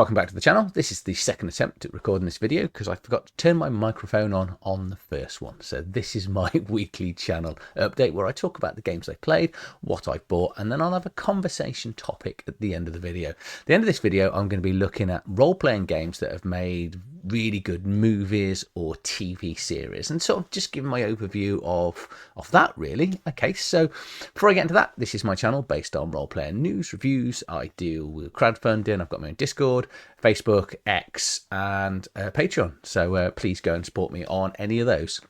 Welcome back to the channel. This is the second attempt at recording this video because I forgot to turn my microphone on the first one. So this is my weekly channel update where I talk about the games I played, what I bought, and then I'll have a conversation topic at the end of the video. At the end of this video, I'm going to be looking at role-playing games that have made really good movies or TV series and sort of just give my overview of that really. Okay, so before I get into that, this is my channel based on role-playing news, reviews. I deal with crowdfunding. I've got my own Discord, Facebook, X, and Patreon. So please go and support me on any of those.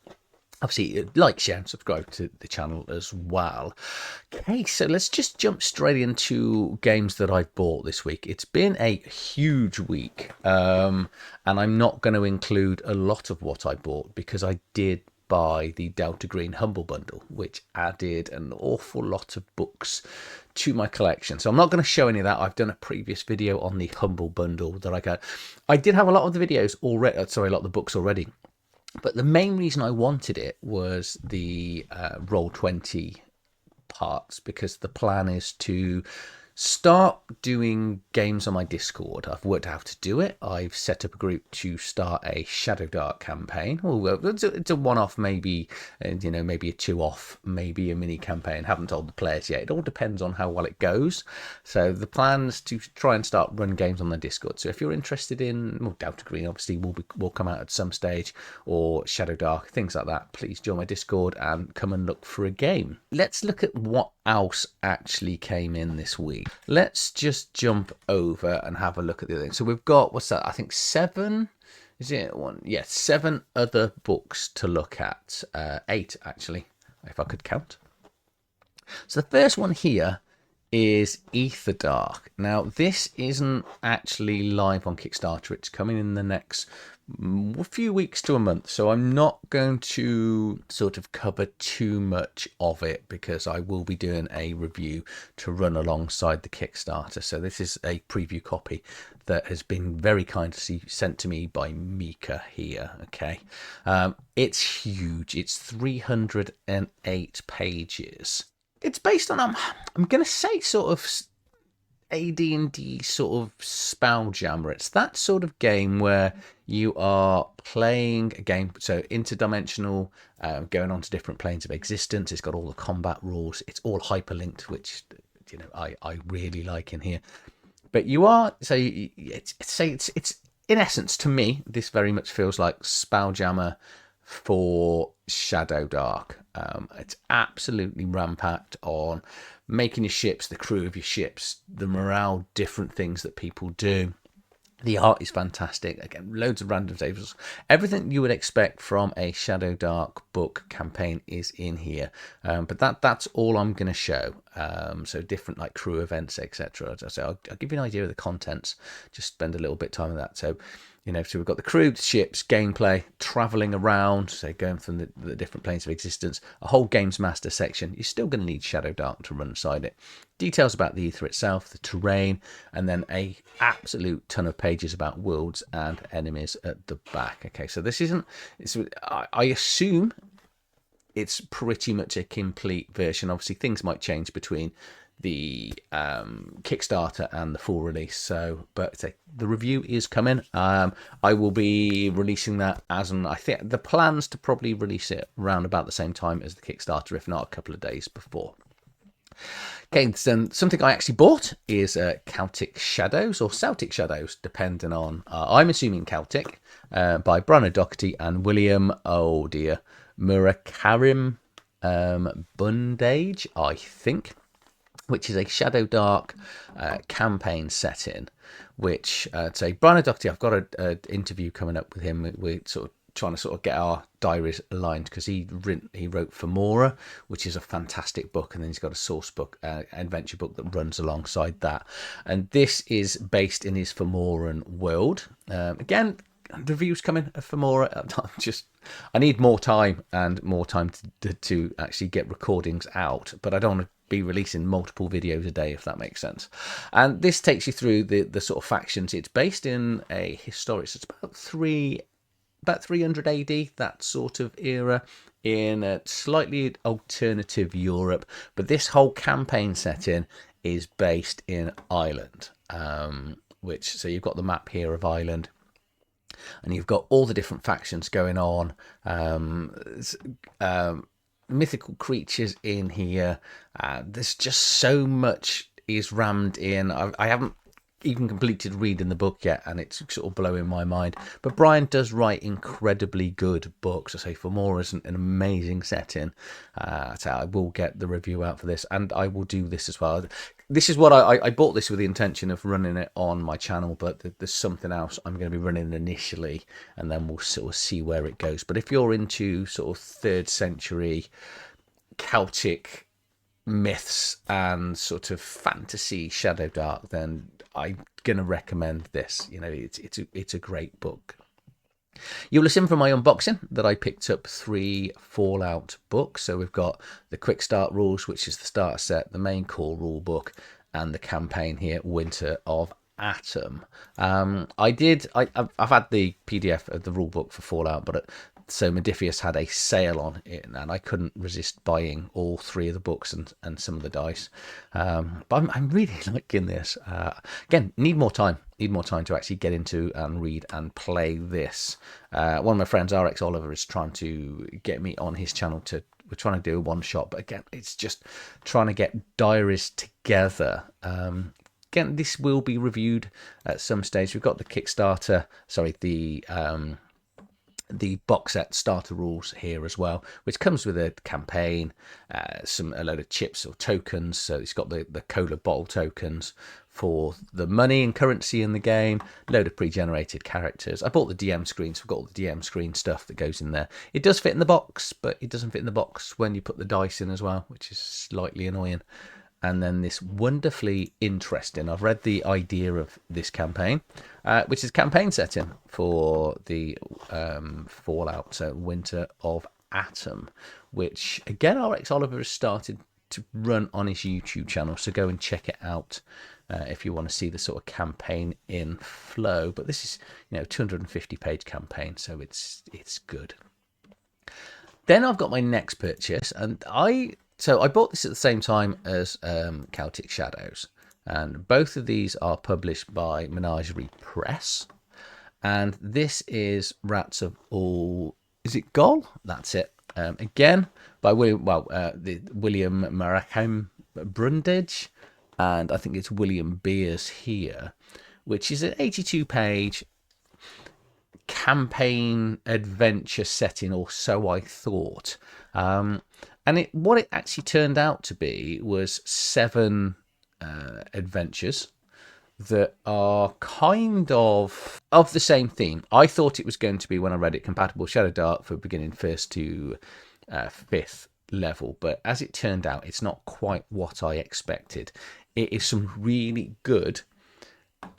Obviously, like, share, and subscribe to the channel as well. Okay, so let's just jump straight into games that I bought this week. It's been a huge week, and I'm not going to include a lot of what I bought because I did buy the Delta Green Humble Bundle, which added an awful lot of books to my collection. So I'm not going to show any of that. I've done a previous video on the Humble Bundle that I got. I did have a lot of the videos already, sorry, a lot of the books already. But the main reason I wanted it was the Roll20 parts, because the plan is to start doing games on my Discord. I've worked out how to do it. I've set up a group to start a AetherDark campaign. Well, it's a one-off, maybe, you know, maybe a two-off, maybe a mini campaign. Haven't told the players yet. It all depends on how well it goes. So the plan is to try and start run games on the Discord. So if you're interested in, well, Delta Green obviously will come out at some stage, or AetherDark, things like that, please join my Discord and come and look for a game. Let's look at what else actually came in this week. Let's just jump over and have a look at the other thing. So we've got, what's that? I think 7, is it one? Yeah, 7 other books to look at. 8 actually, if I could count. So the first one here is AetherDark. Now this isn't actually live on Kickstarter. It's coming in the next a few weeks to a month, so I'm not going to sort of cover too much of it because I will be doing a review to run alongside the Kickstarter. So this is a preview copy that has been very kindly sent to me by Mika here. Okay, it's huge. It's 308 pages. It's based on I'm gonna say sort of AD&D sort of Spelljammer. It's that sort of game where you are playing a game, so interdimensional, going on to different planes of existence. It's got all the combat rules. It's all hyperlinked, which, you know, I really like in here. But you are, so it's in essence, to me, this very much feels like Spelljammer for AetherDark. It's absolutely rampacked on making your ships, the crew of your ships, the morale, different things that people do. The art is fantastic. Again, loads of random tables. Everything you would expect from a AetherDark book campaign is in here. But that's all I'm going to show. So different like crew events, etc. So I'll give you an idea of the contents. Just spend a little bit of time on that. So, you know, so we've got the crew, the ships, gameplay, traveling around, so going from the different planes of existence, a whole games master section. You're still going to need AetherDark to run inside it. Details about the ether itself, the terrain, and then a absolute ton of pages about worlds and enemies at the back. Okay, so this isn't, I assume it's pretty much a complete version. Obviously, things might change between the Kickstarter and the full release, so but the review is coming. I will be releasing that I think the plans to probably release it around about the same time as the Kickstarter, if not a couple of days before. Okay, so something I actually bought is Celtic Shadows, or Celtic Shadows, depending on, I'm assuming Celtic, by Brian Doherty and William, oh dear, Murakarim Bundage, I think, which is a AetherDark campaign setting, which, say, Brian Doherty, I've got an interview coming up with him. We're sort of trying to sort of get our diaries aligned because he wrote Femora, which is a fantastic book, and then he's got a source book, adventure book that runs alongside that. And this is based in his Femoran world. Again, the reviews coming of Femora. I need more time and more time to actually get recordings out, but I don't want to be releasing multiple videos a day, if that makes sense. And this takes you through the sort of factions. It's based in a historic, so it's about 300 AD, that sort of era, in a slightly alternative Europe. But this whole campaign setting is based in Ireland. so you've got the map here of Ireland, and you've got all the different factions going on. Mythical creatures in here. There's just so much is rammed in. I haven't even completed reading the book yet, and it's sort of blowing my mind. But Brian does write incredibly good books. I say Fomora is an amazing setting. So I will get the review out for this, and I will do this as well. This is what I bought this with the intention of running it on my channel, but there's something else I'm going to be running initially, and then we'll sort of see where it goes. But if you're into sort of 3rd century Celtic myths and sort of fantasy Shadowdark, then I'm gonna recommend this. You know, it's a great book. You'll listen from my unboxing that I picked up 3 Fallout books. So we've got the quick start rules, which is the starter set, the main core rule book, and the campaign here, Winter of Atom. I've had the PDF of the rule book for Fallout, but so Modifius had a sale on it, and I couldn't resist buying all 3 of the books and some of the dice. But I'm really liking this. Again, need more time to actually get into and read and play this. One of my friends, RX Oliver, is trying to get me on his channel we're trying to do a one shot, but again, it's just trying to get diaries together. Again, this will be reviewed at some stage. We've got the Kickstarter, sorry, the box set starter rules here as well, which comes with a campaign, a load of chips or tokens. So it's got the cola bottle tokens for the money and currency in the game, load of pre-generated characters. I bought the DM screens. We've got all the DM screen stuff that goes in there. It does fit in the box, but it doesn't fit in the box when you put the dice in as well, which is slightly annoying. And then this wonderfully interesting, I've read the idea of this campaign, which is campaign setting for the Fallout, so Winter of Atom, which again RX Oliver has started to run on his YouTube channel, so go and check it out if you want to see the sort of campaign in flow. But this is, 250-page campaign, so it's good. Then I've got my next purchase, and I bought this at the same time as Celtic Shadows, and both of these are published by Menagerie Press. And this is Rats of All, is it Gol? That's it. Again by William Markham Brundage, and I think it's William Beers here, which is an 82-page campaign adventure setting, or so I thought. And what it actually turned out to be was 7 adventures that are kind of the same theme. I thought it was going to be, when I read it, compatible Shadowdark for beginning 1st to 5th level, but as it turned out, it's not quite what I expected. It is some really good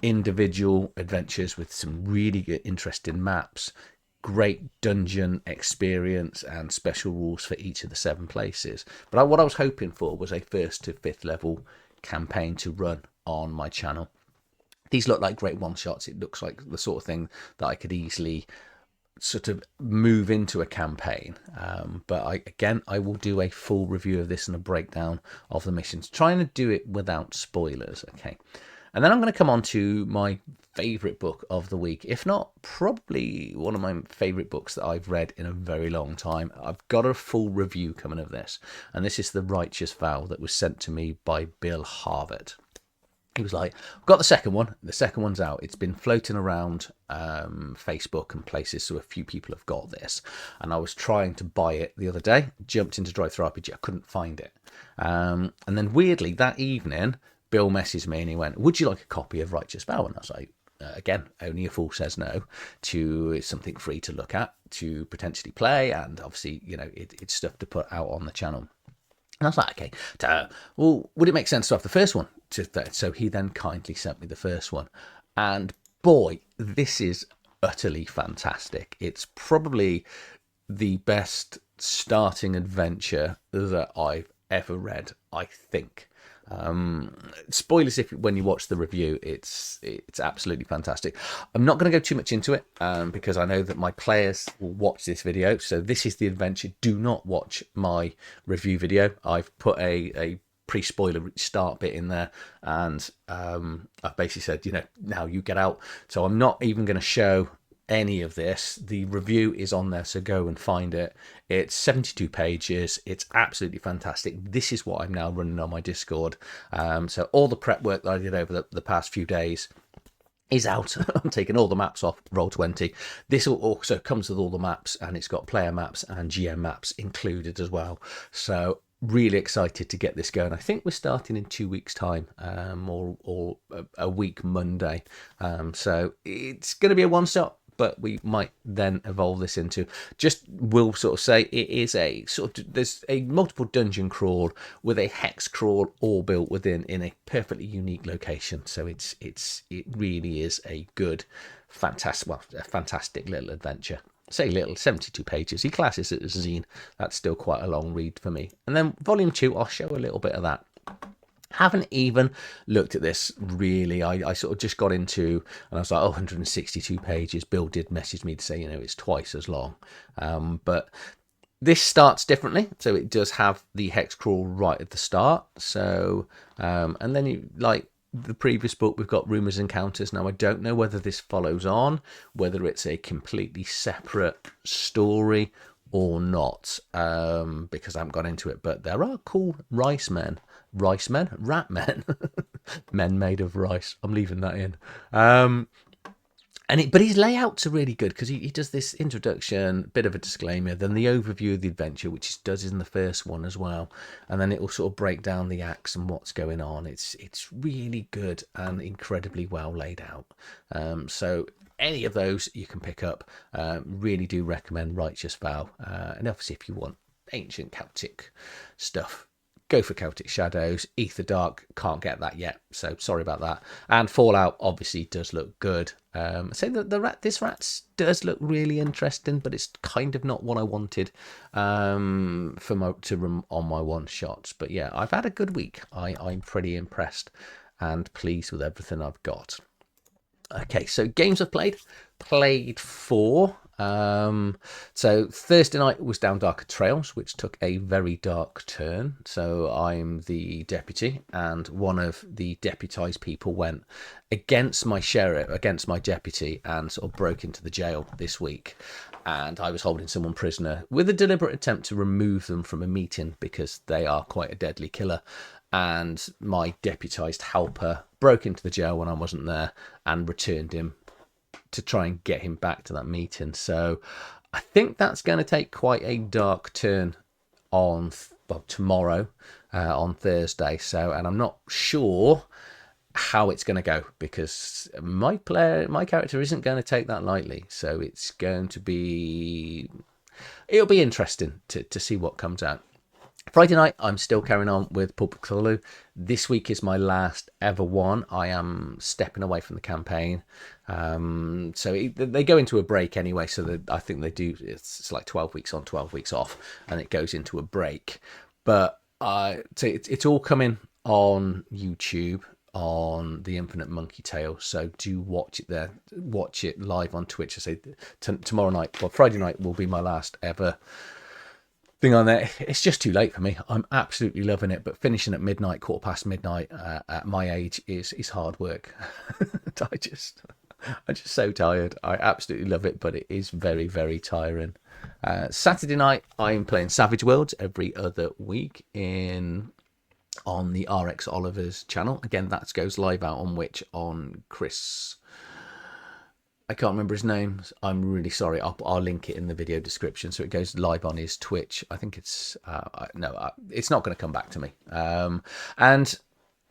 individual adventures with some really good, interesting maps, great dungeon experience, and special rules for each of the 7 places. But what I was hoping for was a 1st to 5th level campaign to run on my channel. These look like great one-shots. It looks like the sort of thing that I could easily sort of move into a campaign. But I will do a full review of this and a breakdown of the missions, trying to do it without spoilers. Okay. And then I'm going to come on to my favourite book of the week, if not probably one of my favourite books that I've read in a very long time. I've got a full review coming of this, and this is The Righteous Vow, that was sent to me by Bill Harvard. He was like, I've got the second one. The second one's out. It's been floating around Facebook and places, so a few people have got this. And I was trying to buy it the other day, jumped into TTRPG. I couldn't find it. And then weirdly, that evening, Bill messaged me and he went, would you like a copy of Righteous Vow? And I was like, again, only a fool says no. It's something free to look at, to potentially play, and obviously, it's stuff to put out on the channel. And I was like, okay, well, would it make sense to have the first one? So he then kindly sent me the first one. And boy, this is utterly fantastic. It's probably the best starting adventure that I've ever read, I think. Spoilers when you watch the review. It's absolutely fantastic. I'm not going to go too much into it because I know that my players will watch this video, so this is the adventure. Do not watch my review video. I've put a pre-spoiler start bit in there, and I've basically said, you know, now you get out. So I'm not even going to show any of this. The review is on there, so go and find it. It's 72 pages. It's absolutely fantastic. This is what I'm now running on my Discord. So all the prep work that I did over the past few days is out. I'm taking all the maps off Roll20. This also comes with all the maps, and it's got player maps and GM maps included as well. So really excited to get this going. I think we're starting in 2 weeks time, or a week Monday. So it's going to be a one-shot, but we might then evolve this into, just will sort of say it is a sort of, there's a multiple dungeon crawl with a hex crawl all built within in a perfectly unique location. So it really is a good, fantastic, well, a fantastic little adventure. Say little, 72 pages. He classes it as a zine. That's still quite a long read for me. And then volume 2, I'll show a little bit of that. Haven't even looked at this really. I sort of just got into, and I was like, oh, 162 pages. Bill did message me to say, you know, it's twice as long. But this starts differently. So it does have the hex crawl right at the start. So, and then you, like the previous book, we've got Rumours Encounters. Now, I don't know whether this follows on, whether it's a completely separate story or not, because I haven't got into it. But there are cool rat men, men made of rice. I'm leaving that in. But his layouts are really good, because he does this introduction, bit of a disclaimer, then the overview of the adventure, which he does in the first one as well, and then it will sort of break down the acts and what's going on. It's really good and incredibly well laid out. So any of those you can pick up. Really do recommend Righteous Vow. And obviously, if you want ancient Celtic stuff, go for Celtic Shadows. AetherDark, can't get that yet, so sorry about that. And Fallout obviously does look good. I say that this rats does look really interesting, but it's kind of not what I wanted for to run on my one shots. But yeah, I've had a good week. I'm pretty impressed and pleased with everything I've got. Okay, so games I've played 4. So Thursday night was Down Darker Trails, which took a very dark turn. So I'm the deputy, and one of the deputized people went against my sheriff, against my deputy, and sort of broke into the jail this week. And I was holding someone prisoner with a deliberate attempt to remove them from a meeting, because they are quite a deadly killer. And my deputized helper broke into the jail when I wasn't there and returned him to try and get him back to that meeting. So I think that's going to take quite a dark turn on tomorrow, on Thursday. So, and I'm not sure how it's going to go, because my character isn't going to take that lightly. So it's going to be, it'll be interesting to see what comes out. Friday night, I'm still carrying on with Pulp Cthulhu. This week is my last ever one. I am stepping away from the campaign. So they go into a break anyway. So I think they do, it's like 12 weeks on, 12 weeks off, and it goes into a break. But so it's all coming on YouTube, on the Infinite Monkey Tale. So do watch it there. Watch it live on Twitch. I say tomorrow night, well, Friday night will be my last ever thing on there. It's just too late for me. I'm absolutely loving it, but finishing at midnight, midnight, at my age is hard work. I'm just so tired. I absolutely love it, but it is very, very tiring. Saturday night, I'm playing Savage Worlds every other week on the RX Oliver's channel. Again, that goes live out on Chris, I can't remember his name. I'm really sorry. I'll link it in the video description. So it goes live on his Twitch. I think it's it's not going to come back to me. And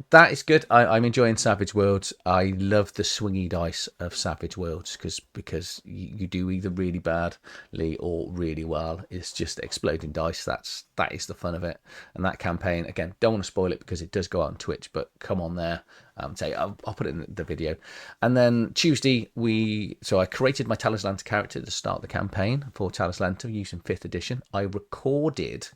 that is good. I'm enjoying Savage Worlds. I love the swingy dice of Savage Worlds, because you do either really badly or really well. It's just exploding dice. That is the fun of it. And that campaign, again, don't want to spoil it because it does go out on Twitch, but come on there. I'll put it in the video. And then Tuesday, I created my Talislanta character to start the campaign for Talislanta using 5th edition. I recorded,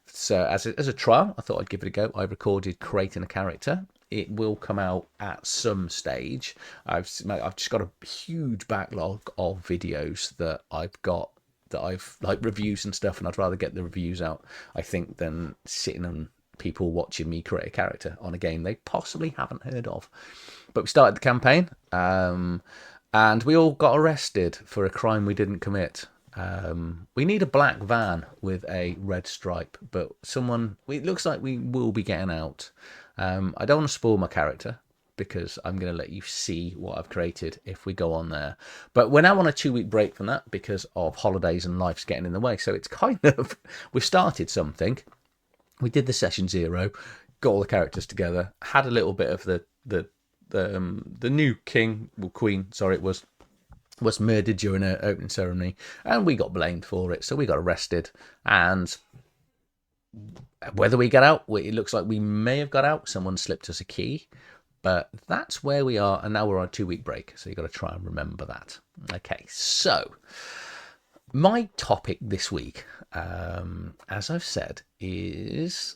so as a trial, I thought I'd give it a go. I recorded creating a character. It will come out at some stage. I've just got a huge backlog of videos that I've like reviews and stuff, and I'd rather get the reviews out, I think, than sitting and people watching me create a character on a game they possibly haven't heard of. But we started the campaign, and we all got arrested for a crime we didn't commit. We need a black van with a red stripe, but it looks like we will be getting out. I don't want to spoil my character, because I'm going to let you see what I've created if we go on there. But we're now on a 2-week break from that because of holidays and life's getting in the way. So it's kind of, we've started something. We did the session 0, got all the characters together, had a little bit of the new king, well, queen, sorry, it was murdered during an opening ceremony, and we got blamed for it. So we got arrested, and whether we got out, it looks like we may have got out. Someone slipped us a key. But that's where we are, and now we're on a 2-week break, so you've got to try and remember that. Okay, so my topic this week, as I've said, is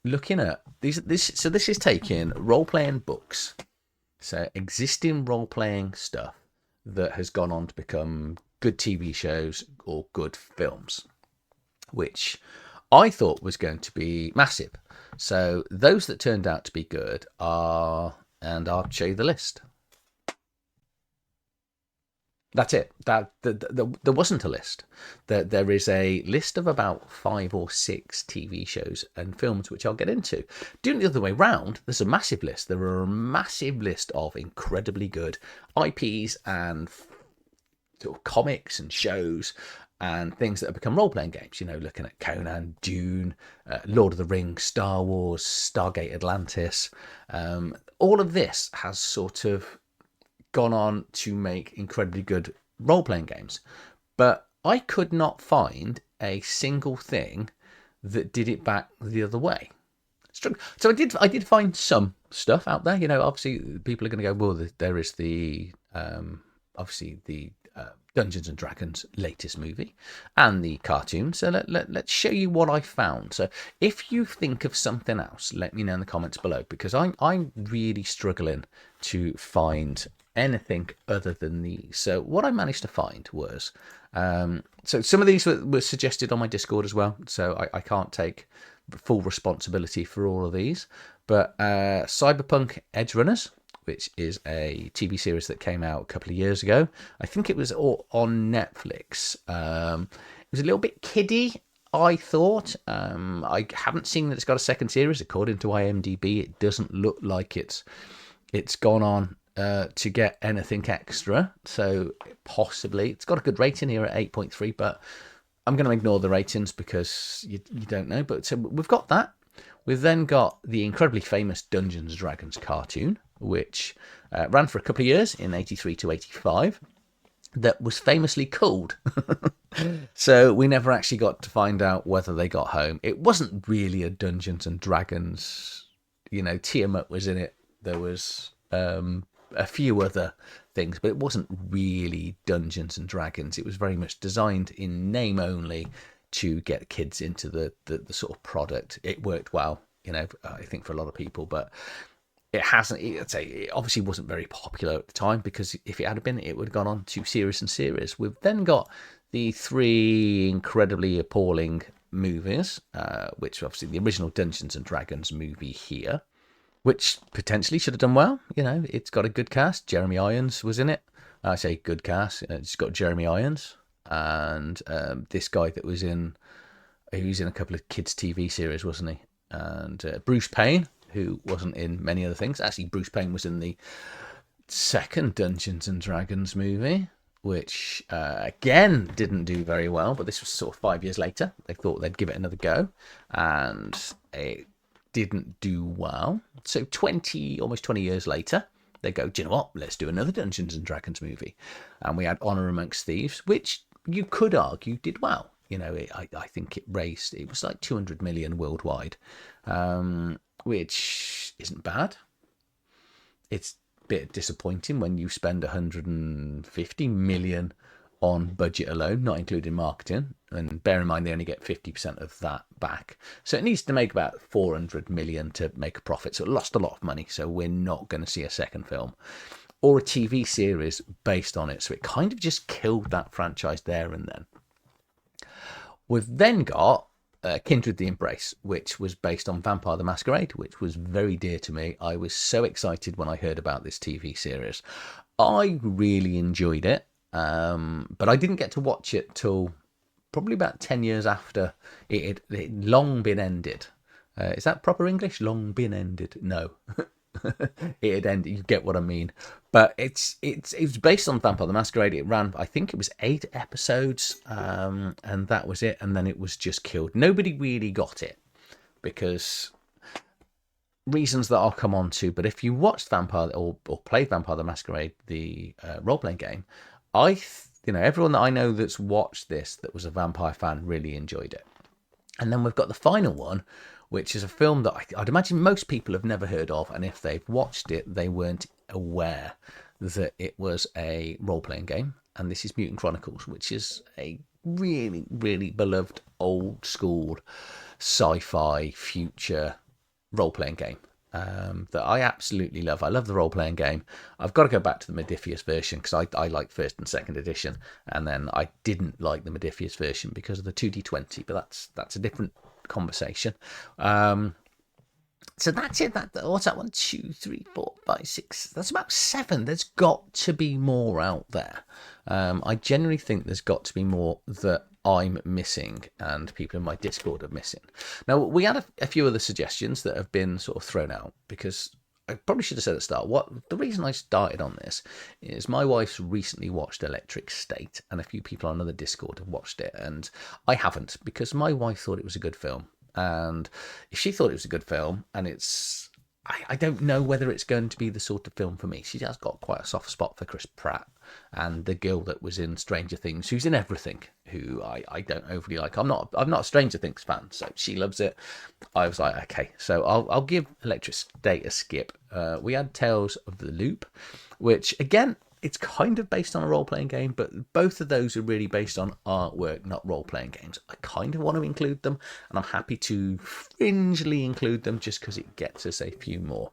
looking at this. So this is taking role-playing books, so existing role-playing stuff that has gone on to become good TV shows or good films, which I thought was going to be massive. So those that turned out to be good are... and I'll show you the list. That's it. There wasn't a list. There is a list of about 5 or 6 TV shows and films, which I'll get into. Doing it the other way round, there's a massive list. There are a massive list of incredibly good IPs and sort of comics and shows and things that have become role-playing games, looking at Conan, Dune, Lord of the Rings, Star Wars, Stargate Atlantis. All of this has sort of gone on to make incredibly good role-playing games. But I could not find a single thing that did it back the other way. So I did find some stuff out there. Obviously people are going to go, well, there is the, obviously the, Dungeons and Dragons latest movie and the cartoon. So let's show you what I found. So if you think of something else, let me know in the comments below, because I'm really struggling to find anything other than these. So what I managed to find was, so some of these were suggested on my Discord as well. So I can't take full responsibility for all of these, but Cyberpunk Edge Runners, which is a TV series that came out a couple of years ago. I think it was on Netflix. It was a little bit kiddie, I thought. I haven't seen that it's got a second series. According to IMDb, it doesn't look like it's gone on to get anything extra. So possibly, it's got a good rating here at 8.3, but I'm going to ignore the ratings because you don't know. But so we've got that. We've then got the incredibly famous Dungeons and Dragons cartoon, which ran for a couple of years in 83 to 85, that was famously called. So we never actually got to find out whether they got home. It wasn't really a Dungeons and Dragons, Tiamat was in it. There was a few other things, but it wasn't really Dungeons and Dragons. It was very much designed in name only to get kids into the sort of product. It worked well, I think for a lot of people, but it hasn't. It obviously wasn't very popular at the time, because if it had been, it would have gone on to series and series. We've then got the 3 incredibly appalling movies, which obviously the original Dungeons and Dragons movie here, which potentially should have done well. It's got a good cast. Jeremy Irons was in it. I say good cast. It's got Jeremy Irons and this guy that was in, he was in a couple of kids' TV series, wasn't he? And Bruce Payne, who wasn't in many other things. Actually, Bruce Payne was in the second Dungeons and Dragons movie, which again didn't do very well, but this was sort of 5 years later. They thought they'd give it another go, and it didn't do well. So almost 20 years later, they go, do you know what? Let's do another Dungeons and Dragons movie. And we had Honor Amongst Thieves, which you could argue did well. I think it was like 200 million worldwide, which isn't bad. It's a bit disappointing when you spend 150 million on budget alone, not including marketing, and bear in mind they only get 50% of that back. So it needs to make about 400 million to make a profit. So it lost a lot of money. So we're not going to see a second film or a TV series based on it. So it kind of just killed that franchise there and then. We've then got Kindred the Embrace, which was based on Vampire the Masquerade, which was very dear to me. I was so excited when I heard about this TV series. I really enjoyed it, but I didn't get to watch it till probably about 10 years after it had long been ended. Is that proper English? Long been ended? No. It had ended. You get what I mean. But it was based on Vampire the Masquerade. It ran, I think it was 8 episodes, and that was it. And then it was just killed. Nobody really got it because reasons that I'll come on to. But if you watched Vampire or played Vampire the Masquerade, the role-playing game, everyone that I know that's watched this that was a vampire fan really enjoyed it. And then we've got the final one, which is a film that I'd imagine most people have never heard of, and if they've watched it, they weren't aware that it was a role-playing game. And this is Mutant Chronicles, which is a really, really beloved old-school sci-fi future role-playing game that I absolutely love. I love the role-playing game. I've got to go back to the Modiphius version because I like first and second edition, and then I didn't like the Modiphius version because of the 2D20, but that's a different conversation. So that's it. What's that? 1, 2, 3, 4, 5, 6. That's about 7. There's got to be more out there. I genuinely think there's got to be more that I'm missing and people in my Discord are missing. Now, we had a few other suggestions that have been sort of thrown out because I probably should have said at the start, the reason I started on this is my wife's recently watched Electric State, and a few people on another Discord have watched it, and I haven't because my wife thought it was a good film. And if she thought it was a good film, and I don't know whether it's going to be the sort of film for me. She has got quite a soft spot for Chris Pratt and the girl that was in Stranger Things, who's in everything, who I don't overly like. I'm not a Stranger Things fan, so she loves it. I was like, okay, so I'll give Electric State a skip. We had Tales of the Loop, which again, it's kind of based on a role-playing game, but both of those are really based on artwork, not role-playing games. I kind of want to include them, and I'm happy to fringely include them just because it gets us a few more.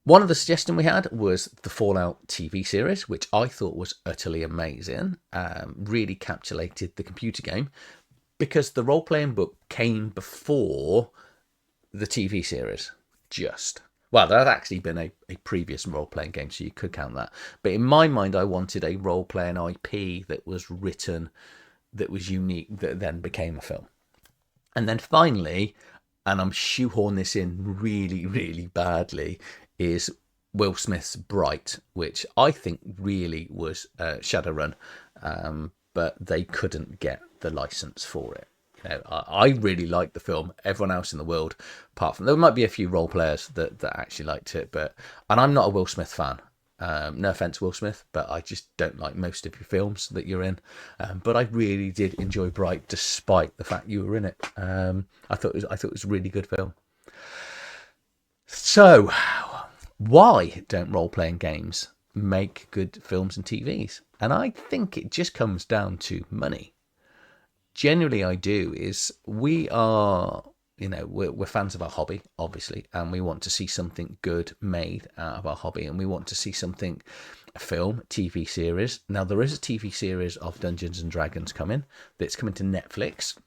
One of the suggestions we had was the Fallout TV series, which I thought was utterly amazing. Really capsulated the computer game because the role-playing book came before the TV series. Well, there had actually been a previous role-playing game, so you could count that. But in my mind, I wanted a role-playing IP that was written, that was unique, that then became a film. And then finally, and I'm shoehorning this in really, really badly, is Will Smith's Bright, which I think really was Shadowrun, but they couldn't get the license for it. I really liked the film. Everyone else in the world, apart from there might be a few role players that actually liked it, and I'm not a Will Smith fan. No offense, Will Smith, but I just don't like most of your films that you're in. But I really did enjoy Bright, despite the fact you were in it. I thought it was a really good film. So, why don't role playing games make good films and TVs? And I think it just comes down to money. Generally, I do is we are, we're fans of our hobby, obviously, and we want to see something good made out of our hobby, and we want to see something, a film, TV series. Now, there is a TV series of Dungeons and Dragons coming that's coming to Netflix,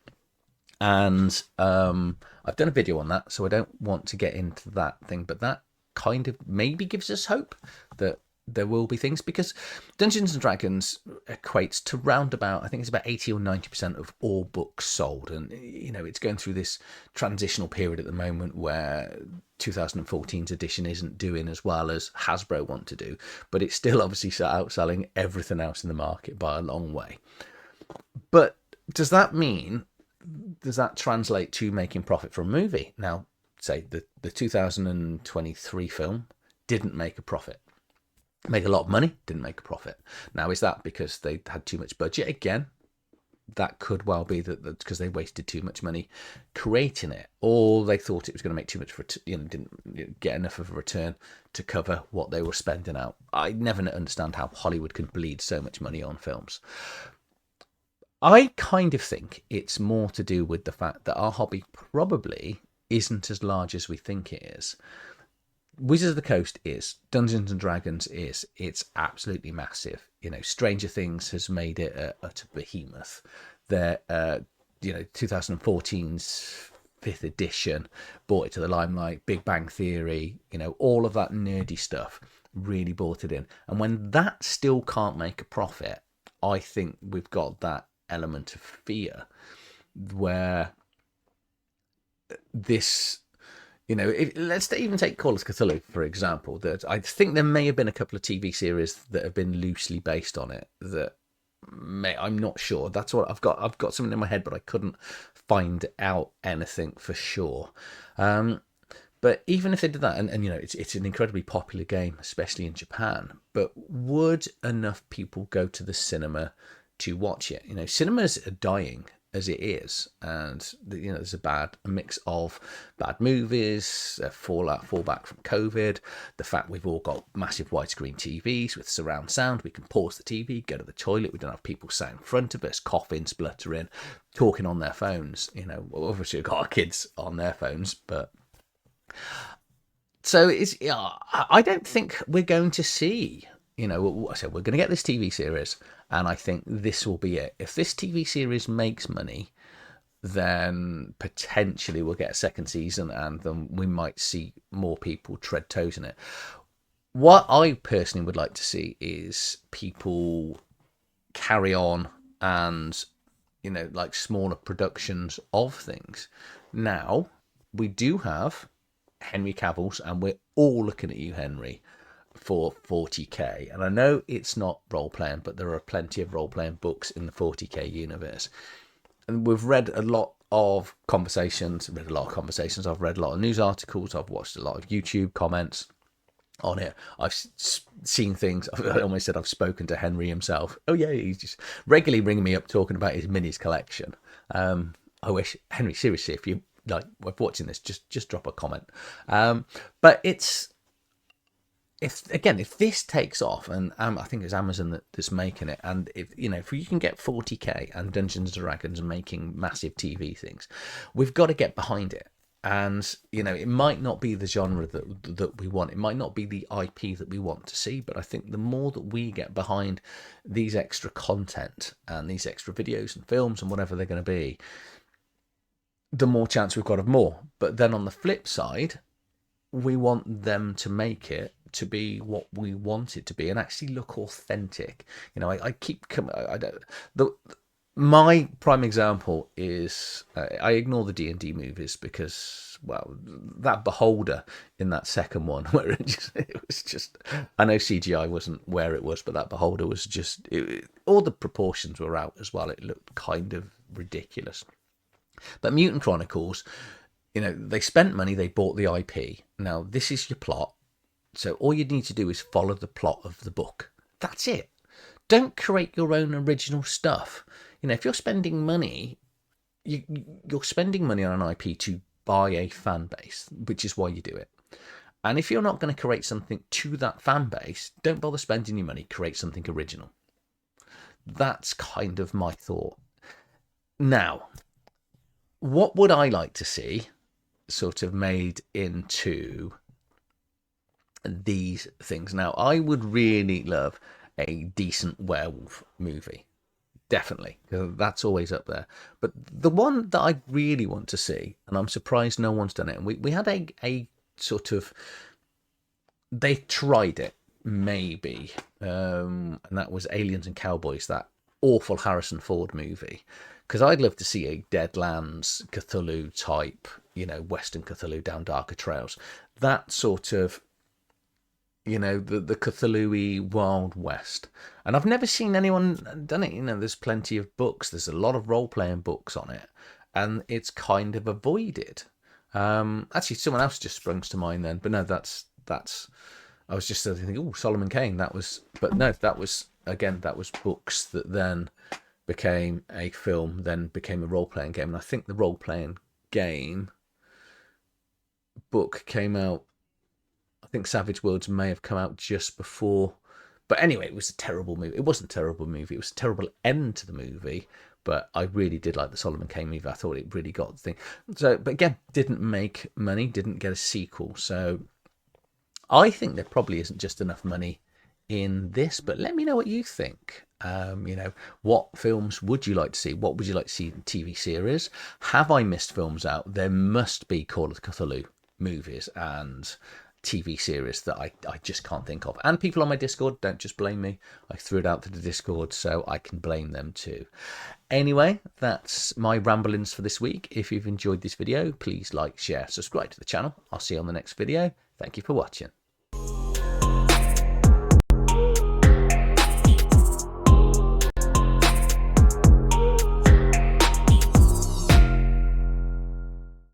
and I've done a video on that, so I don't want to get into that thing, but that kind of maybe gives us hope that there will be things, because Dungeons and Dragons equates to round about, I think it's about 80 or 90% of all books sold. And, it's going through this transitional period at the moment where 2014's edition isn't doing as well as Hasbro want to do, but it's still obviously outselling everything else in the market by a long way. But does that translate to making profit from a movie? Now, say the 2023 film didn't make a profit. Make a lot of money, didn't make a profit. Now, is that because they had too much budget? Again, that could well be that because they wasted too much money creating it, or they thought it was going to make too much, didn't get enough of a return to cover what they were spending out. I never understand how Hollywood can bleed so much money on films. I kind of think it's more to do with the fact that our hobby probably isn't as large as we think it is. Wizards of the Coast is, Dungeons and Dragons is, it's absolutely massive. Stranger Things has made it a behemoth. 2014's fifth edition brought it to the limelight. Big Bang Theory, all of that nerdy stuff really brought it in. And when that still can't make a profit, I think we've got that element of fear where this, let's even take Call of Cthulhu, for example. That I think there may have been a couple of TV series that have been loosely based on it that I'm not sure. That's what I've got something in my head, but I couldn't find out anything for sure. But even if they did that, and it's an incredibly popular game, especially in Japan, but would enough people go to the cinema to watch it? Cinemas are dying as it is, and there's a mix of bad movies, fallback from COVID, the fact we've all got massive widescreen TVs with surround sound. We can pause the TV, go to the toilet. We don't have people sat in front of us, coughing, spluttering, talking on their phones. Obviously we've got our kids on their phones, but so I don't think we're going to see. So we're going to get this TV series, and I think this will be it. If this TV series makes money, then potentially we'll get a second season, and then we might see more people tread toes in it. What I personally would like to see is people carry on and, like smaller productions of things. Now, we do have Henry Cavill's, and we're all looking at you, Henry, for 40k. And I know it's not role-playing, but there are plenty of role-playing books in the 40k universe. And we've read a lot of conversations. I've read a lot of news articles. I've watched a lot of YouTube comments on it. I've seen things. I almost said I've spoken to Henry himself. Oh yeah, he's just regularly ringing me up talking about his minis collection. I wish, Henry, seriously, if you like watching this, just drop a comment. But if this takes off, and I think it's Amazon that's making it, and if you can get 40k and Dungeons & Dragons making massive TV things, we've got to get behind it. And it might not be the genre that we want, it might not be the IP that we want to see, but I think the more that we get behind these extra content and these extra videos and films and whatever they're going to be, the more chance we've got of more. But then on the flip side, we want them to make it to be what we want it to be and actually look authentic. My prime example is I ignore the D&D movies because, well, that beholder in that second one where it was just, I know CGI wasn't where it was, but that beholder was just, all the proportions were out as well. It looked kind of ridiculous. But Mutant Chronicles, they spent money, they bought the IP. Now, this is your plot. So all you need to do is follow the plot of the book. That's it. Don't create your own original stuff. If you're spending money, you're spending money on an IP to buy a fan base, which is why you do it. And if you're not going to create something to that fan base, don't bother spending your money, create something original. That's kind of my thought. Now, what would I like to see sort of made into these things? Now, I would really love a decent werewolf movie. Definitely. That's always up there. But the one that I really want to see, and I'm surprised no one's done it, and we had a sort of, they tried it, maybe, and that was Aliens and Cowboys, that awful Harrison Ford movie. Because I'd love to see a Deadlands Cthulhu type, Western Cthulhu down darker trails. That sort of, the Cthulhu-y Wild West. And I've never seen anyone done it. There's plenty of books. There's a lot of role-playing books on it. And it's kind of avoided. Actually, someone else just springs to mind then. But no, that's I was just thinking, Solomon Kane. But no, that was books that then became a film, then became a role-playing game. And I think the role-playing game book came out, I think Savage Worlds may have come out just before. But anyway, it was a terrible movie. It wasn't a terrible movie. It was a terrible end to the movie. But I really did like the Solomon Kane movie. I thought it really got the thing. So, but again, didn't make money, didn't get a sequel. So I think there probably isn't just enough money in this. But let me know what you think. You know, what films would you like to see? What would you like to see in TV series? Have I missed films out? There must be Call of Cthulhu movies and TV series that I just can't think of. And people on my Discord, don't just blame me. I threw it out to the Discord, so I can blame them too. Anyway, that's my ramblings for this week. If you've enjoyed this video, please like, share, subscribe to the channel. I'll see you on the next video. Thank you for watching.